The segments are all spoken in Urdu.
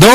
2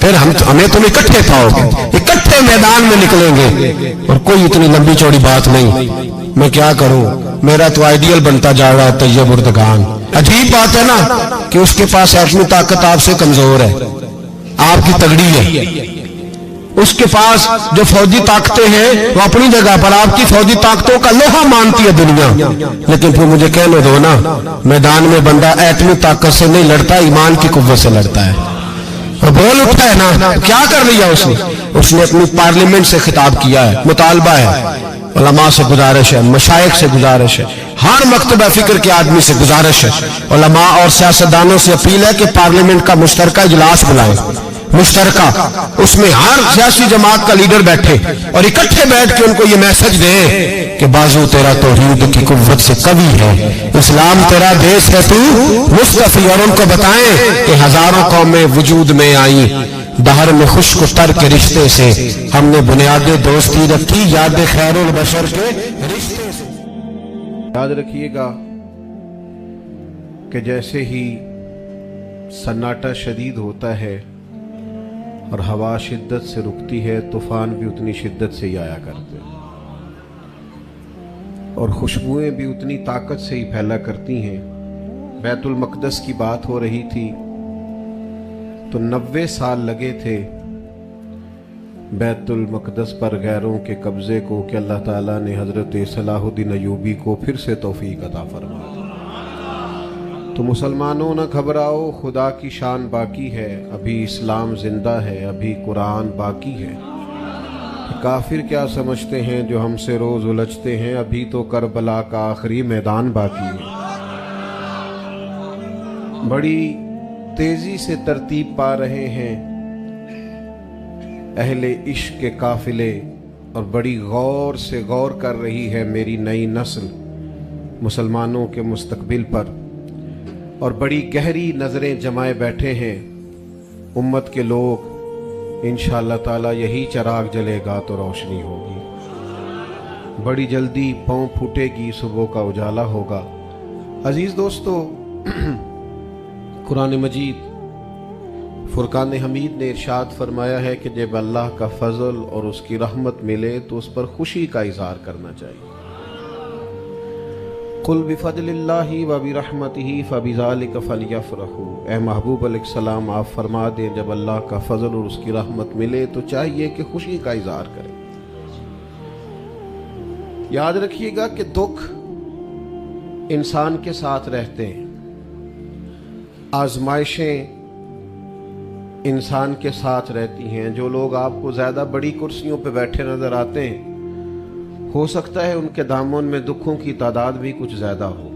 پھر ہمیں تم اکٹھے پاؤ، اکٹھے میدان میں نکلیں گے، اور کوئی اتنی لمبی چوڑی بات نہیں۔ میں کیا کروں، میرا تو آئیڈیل بنتا جا رہا ہے طیب اردگان۔ عجیب بات ہے نا کہ اس کے پاس ایٹمی طاقت آپ سے کمزور ہے، آپ کی تگڑی ہے، اس کے پاس جو فوجی طاقتیں ہیں وہ اپنی جگہ پر، آپ کی فوجی طاقتوں کا لوہا مانتی ہے دنیا، لیکن پھر مجھے کہنے دو نا، میدان میں بندہ ایٹمی طاقت سے نہیں لڑتا، ایمان کی قوت سے لڑتا ہے۔ اور بول اٹھا ہے نا، کیا کر لیا اس نے اپنی پارلیمنٹ سے خطاب کیا ہے، مطالبہ ہے، علماء سے گزارش ہے، مشائخ سے گزارش ہے، ہر مکتبہ فکر کے آدمی سے گزارش ہے، علماء اور سیاستدانوں سے اپیل ہے کہ پارلیمنٹ کا مشترکہ اجلاس بلائیں، مشترکہ، اس میں ہر سیاسی جماعت کا لیڈر بیٹھے اور اکٹھے بیٹھ کے ان کو یہ میسج دیں کہ بازو تیرا توحید کی قوت سے قوی ہے، اسلام تیرا دیش ہے تو مصطفی، اور ان کو بتائیں کہ ہزاروں قومیں وجود میں آئیں، دہر میں خشک و تر کے رشتے سے ہم نے بنیاد دوستی رکھی، یاد خیر البشر کے رشتے سے۔ یاد رکھیے گا کہ جیسے ہی سناٹا شدید ہوتا ہے اور ہوا شدت سے رکتی ہے، طوفان بھی اتنی شدت سے ہی آیا کرتے ہیں، اور خوشبوئیں بھی اتنی طاقت سے ہی پھیلا کرتی ہیں۔ بیت المقدس کی بات ہو رہی تھی تو 90 سال لگے تھے بیت المقدس پر غیروں کے قبضے کو کہ اللہ تعالیٰ نے حضرت صلاح الدین ایوبی کو پھر سے توفیق عطا فرما دی۔ تو مسلمانوں نہ گھبراؤ، خدا کی شان باقی ہے، ابھی اسلام زندہ ہے، ابھی قرآن باقی ہے۔ کافر کیا سمجھتے ہیں جو ہم سے روز الجھتے ہیں، ابھی تو کربلا کا آخری میدان باقی ہے۔ بڑی تیزی سے ترتیب پا رہے ہیں اہل عشق کے قافلے، اور بڑی غور سے غور کر رہی ہے میری نئی نسل مسلمانوں کے مستقبل پر، اور بڑی گہری نظریں جمائے بیٹھے ہیں امت کے لوگ۔ انشاءاللہ تعالی یہی چراغ جلے گا تو روشنی ہوگی، بڑی جلدی پاؤں پھوٹے گی، صبح کا اجالا ہوگا۔ عزیز دوستو، قرآن مجید فرقان حمید نے ارشاد فرمایا ہے کہ جب اللہ کا فضل اور اس کی رحمت ملے تو اس پر خوشی کا اظہار کرنا چاہیے۔ قل بفضل اللہ وبرحمتہ فبذلک فلیفرحوا، اے محبوب علیہ السلام آپ فرما دیں جب اللہ کا فضل اور اس کی رحمت ملے تو چاہیے کہ خوشی کا اظہار کریں۔ یاد رکھیے گا کہ دکھ انسان کے ساتھ رہتے ہیں، آزمائشیں انسان کے ساتھ رہتی ہیں۔ جو لوگ آپ کو زیادہ بڑی کرسیوں پہ بیٹھے نظر آتے ہیں، ہو سکتا ہے ان کے دامن میں دکھوں کی تعداد بھی کچھ زیادہ ہو۔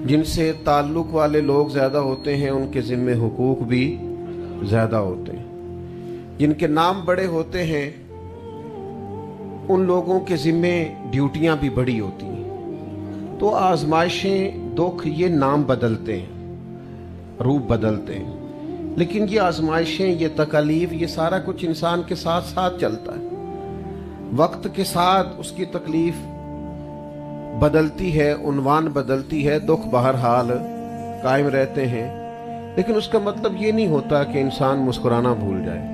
جن سے تعلق والے لوگ زیادہ ہوتے ہیں ان کے ذمے حقوق بھی زیادہ ہوتے ہیں۔ جن کے نام بڑے ہوتے ہیں ان لوگوں کے ذمے ڈیوٹیاں بھی بڑی ہوتی ہیں۔ تو آزمائشیں، دکھ، یہ نام بدلتے ہیں، روپ بدلتے ہیں، لیکن یہ آزمائشیں، یہ تکالیف، یہ سارا کچھ انسان کے ساتھ ساتھ چلتا ہے۔ وقت کے ساتھ اس کی تکلیف بدلتی ہے، عنوان بدلتی ہے، دکھ بہرحال قائم رہتے ہیں، لیکن اس کا مطلب یہ نہیں ہوتا کہ انسان مسکرانا بھول جائے۔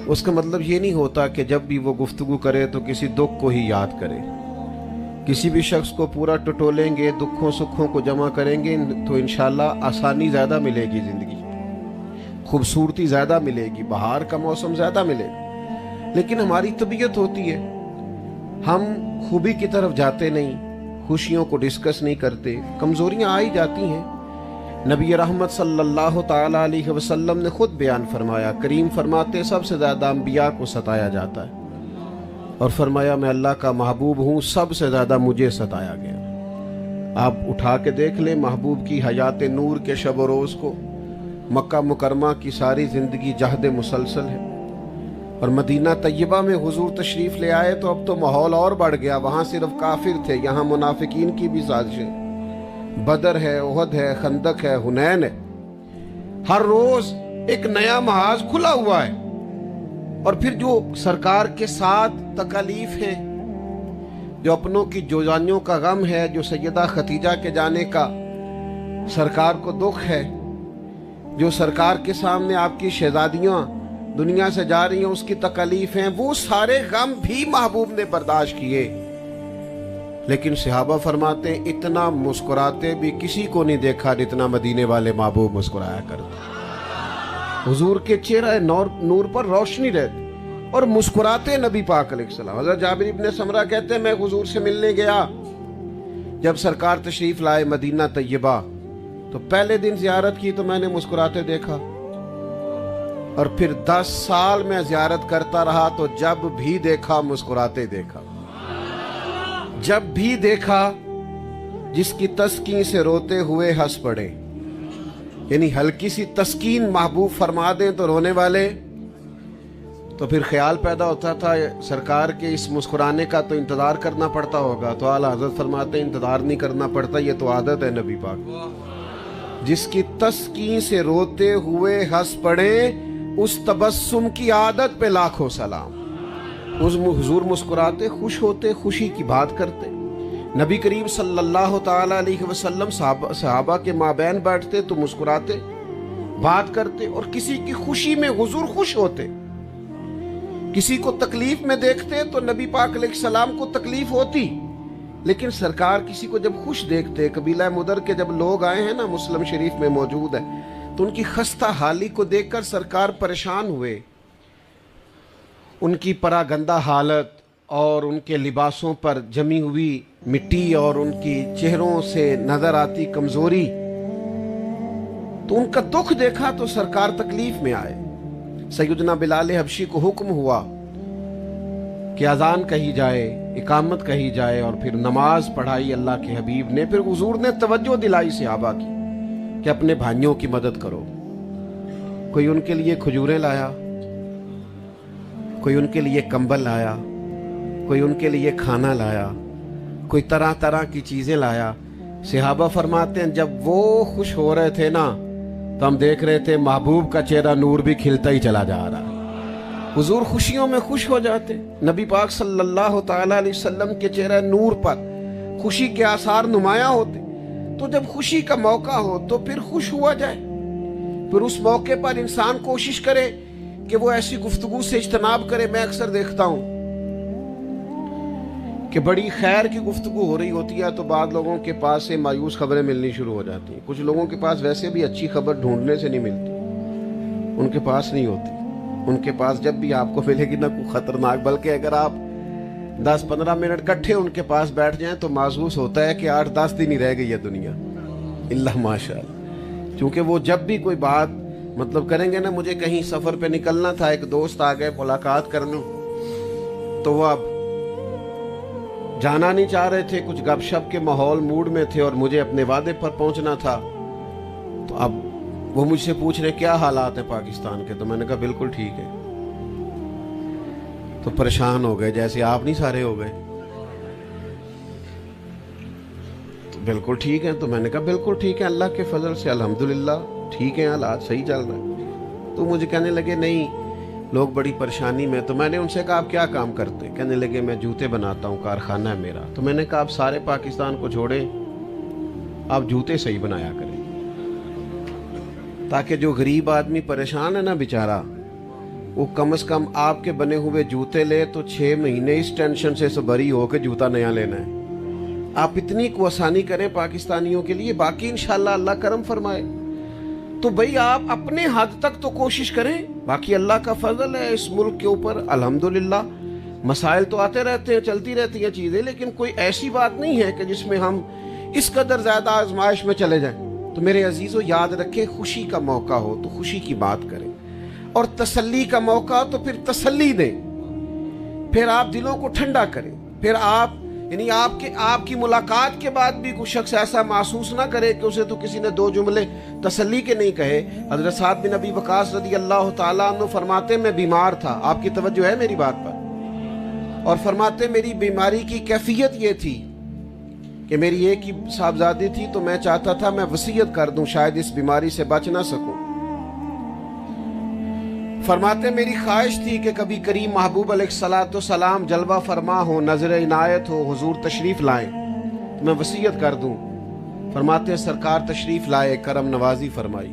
اس کا مطلب یہ نہیں ہوتا کہ جب بھی وہ گفتگو کرے تو کسی دکھ کو ہی یاد کرے۔ کسی بھی شخص کو پورا ٹٹولیں گے، دکھوں سکھوں کو جمع کریں گے تو انشاءاللہ آسانی زیادہ ملے گی، زندگی خوبصورتی زیادہ ملے گی، بہار کا موسم زیادہ ملے گا۔ لیکن ہماری طبیعت ہوتی ہے، ہم خوبی کی طرف جاتے نہیں، خوشیوں کو ڈسکس نہیں کرتے، کمزوریاں آئی جاتی ہیں۔ نبی رحمت صلی اللہ تعالی علیہ وسلم نے خود بیان فرمایا، کریم فرماتے سب سے زیادہ انبیاء کو ستایا جاتا ہے، اور فرمایا میں اللہ کا محبوب ہوں، سب سے زیادہ مجھے ستایا گیا۔ آپ اٹھا کے دیکھ لیں محبوب کی حیات نور کے شب و روز کو، مکہ مکرمہ کی ساری زندگی جہد مسلسل ہے، اور مدینہ طیبہ میں حضور تشریف لے آئے تو اب تو ماحول اور بڑھ گیا۔ وہاں صرف کافر تھے، یہاں منافقین کی بھی سازشیں، بدر ہے، احد ہے، خندق ہے، حنین ہے، ہر روز ایک نیا محاذ کھلا ہوا ہے۔ اور پھر جو سرکار کے ساتھ تکالیف ہیں، جو اپنوں کی جوزانیوں کا غم ہے، جو سیدہ خدیجہ کے جانے کا سرکار کو دکھ ہے، جو سرکار کے سامنے آپ کی شہزادیاں دنیا سے جا رہی ہیں اس کی تکلیف ہیں، وہ سارے غم بھی محبوب نے برداشت کیے، لیکن صحابہ فرماتے ہیں اتنا مسکراتے بھی کسی کو نہیں دیکھا جتنا مدینے والے محبوب مسکرایا کرتے۔ حضور کے چہرہ نور پر روشنی رہتی اور مسکراتے نبی پاک علیہ السلام۔ حضرت جابر ابن سمرہ کہتے ہیں میں حضور سے ملنے گیا، جب سرکار تشریف لائے مدینہ طیبہ تو پہلے دن زیارت کی تو میں نے مسکراتے دیکھا، اور پھر 10 سال میں زیارت کرتا رہا تو جب بھی دیکھا مسکراتے دیکھا، جب بھی دیکھا جس کی تسکین سے روتے ہوئے ہنس پڑے، یعنی ہلکی سی تسکین محبوب فرما دیں تو رونے والے، تو پھر خیال پیدا ہوتا تھا سرکار کے اس مسکرانے کا تو انتظار کرنا پڑتا ہوگا، تو اعلیٰ حضرت فرماتے ہیں انتظار نہیں کرنا پڑتا، یہ تو عادت ہے نبی پاک۔ جس کی تسکین سے روتے ہوئے ہنس پڑے اس تبسم کی عادت پہ لاکھوں سلام۔ حضور مسکراتے، خوش ہوتے، خوشی کی بات کرتے۔ نبی کریم صلی اللہ تعالی علیہ وسلم صحابہ کے مابین بیٹھتے تو مسکراتے، بات کرتے، اور کسی کی خوشی میں حضور خوش ہوتے، کسی کو تکلیف میں دیکھتے تو نبی پاک علیہ السلام کو تکلیف ہوتی، لیکن سرکار کسی کو جب خوش دیکھتے، قبیلہ مدر کے جب لوگ آئے ہیں نا، مسلم شریف میں موجود ہے، تو ان کی خستہ حالی کو دیکھ کر سرکار پریشان ہوئے، ان کی پراگندہ حالت اور ان کے لباسوں پر جمی ہوئی مٹی اور ان کی چہروں سے نظر آتی کمزوری، تو ان کا دکھ دیکھا تو سرکار تکلیف میں آئے۔ سیدنا بلال حبشی کو حکم ہوا کہ اذان کہی جائے، اقامت کہی جائے، اور پھر نماز پڑھائی اللہ کے حبیب نے۔ پھر حضور نے توجہ دلائی صحابہ کی کہ اپنے بھائیوں کی مدد کرو۔ کوئی ان کے لیے کھجوریں لایا، کوئی ان کے لیے کمبل لایا، کوئی ان کے لیے کھانا لایا، کوئی طرح طرح کی چیزیں لایا۔ صحابہ فرماتے ہیں جب وہ خوش ہو رہے تھے نا تو ہم دیکھ رہے تھے محبوب کا چہرہ نور بھی کھلتا ہی چلا جا رہا۔ حضور خوشیوں میں خوش ہو جاتے، نبی پاک صلی اللہ تعالی علیہ وسلم کے چہرہ نور پر خوشی کے آثار نمایاں ہوتے۔ تو جب خوشی کا موقع ہو تو پھر خوش ہوا جائے، پھر اس موقع پر انسان کوشش کرے کہ وہ ایسی گفتگو سے اجتناب کرے۔ میں اکثر دیکھتا ہوں کہ بڑی خیر کی گفتگو ہو رہی ہوتی ہے تو بعض لوگوں کے پاس سے مایوس خبریں ملنی شروع ہو جاتی ہیں۔ کچھ لوگوں کے پاس ویسے بھی اچھی خبر ڈھونڈنے سے نہیں ملتی، ان کے پاس نہیں ہوتی۔ ان کے پاس جب بھی آپ کو ملے گی نہ کوئی خطرناک، بلکہ اگر آپ 10-15 منٹ کٹھے ان کے پاس بیٹھ جائیں تو محسوس ہوتا ہے کہ 8-10 دن ہی رہ گئی ہے دنیا، اللہ ماشاءاللہ۔ کیونکہ وہ جب بھی کوئی بات مطلب کریں گے نا، مجھے کہیں سفر پہ نکلنا تھا، ایک دوست آ گئے ملاقات کرنے، تو وہ اب جانا نہیں چاہ رہے تھے، کچھ گپ شپ کے ماحول موڈ میں تھے، اور مجھے اپنے وعدے پر پہنچنا تھا۔ تو اب وہ مجھ سے پوچھ رہے کیا حالات ہیں پاکستان کے، تو میں نے کہا بالکل ٹھیک ہے۔ تو پریشان ہو گئے جیسے آپ نہیں سارے ہو گئے، تو بالکل ٹھیک ہے۔ تو میں نے کہا بالکل ٹھیک ہے، اللہ کے فضل سے الحمدللہ ٹھیک ہیں، حالات صحیح چل رہے ہیں۔ تو مجھے کہنے لگے نہیں لوگ بڑی پریشانی میں۔ تو میں نے ان سے کہا آپ کیا کام کرتے؟ کہنے لگے میں جوتے بناتا ہوں، کارخانہ ہے میرا۔ تو میں نے کہا آپ سارے پاکستان کو چھوڑیں، آپ جوتے صحیح بنایا کریں، تاکہ جو غریب آدمی پریشان ہے نا بیچارہ، وہ کم از کم آپ کے بنے ہوئے جوتے لے تو 6 مہینے اس ٹینشن سے بری ہو کے جوتا نیا لینا ہے۔ آپ اتنی کو آسانی کریں پاکستانیوں کے لیے، باقی انشاءاللہ اللہ کرم فرمائے۔ تو بھئی آپ اپنے حد تک تو کوشش کریں، باقی اللہ کا فضل ہے اس ملک کے اوپر الحمدللہ۔ مسائل تو آتے رہتے ہیں، چلتی رہتی ہیں چیزیں، لیکن کوئی ایسی بات نہیں ہے کہ جس میں ہم اس قدر زیادہ آزمائش میں چلے جائیں۔ تو میرے عزیزو یاد رکھیں، خوشی کا موقع ہو تو خوشی کی بات کریں، اور تسلی کا موقع ہو تو پھر تسلی دیں، پھر آپ دلوں کو ٹھنڈا کریں، پھر آپ یعنی آپ کی ملاقات کے بعد بھی کوئی شخص ایسا محسوس نہ کرے کہ اسے تو کسی نے 2 جملے تسلی کے نہیں کہے۔ حضرت سعد بن ابی وقاص رضی اللہ تعالیٰ عنہ فرماتے میں بیمار تھا، آپ کی توجہ ہے میری بات پر، اور فرماتے میری بیماری کی کیفیت یہ تھی کہ میری ایک ہی صاحبزادی تھی، تو میں چاہتا تھا میں وصیت کر دوں، شاید اس بیماری سے بچ نہ سکوں۔ فرماتے میری خواہش تھی کہ کبھی کریم محبوب علیہ السلام جلوہ فرما ہو، نظر عنایت ہو، حضور تشریف لائیں تو میں وصیت کر دوں۔ فرماتے سرکار تشریف لائے، کرم نوازی فرمائی،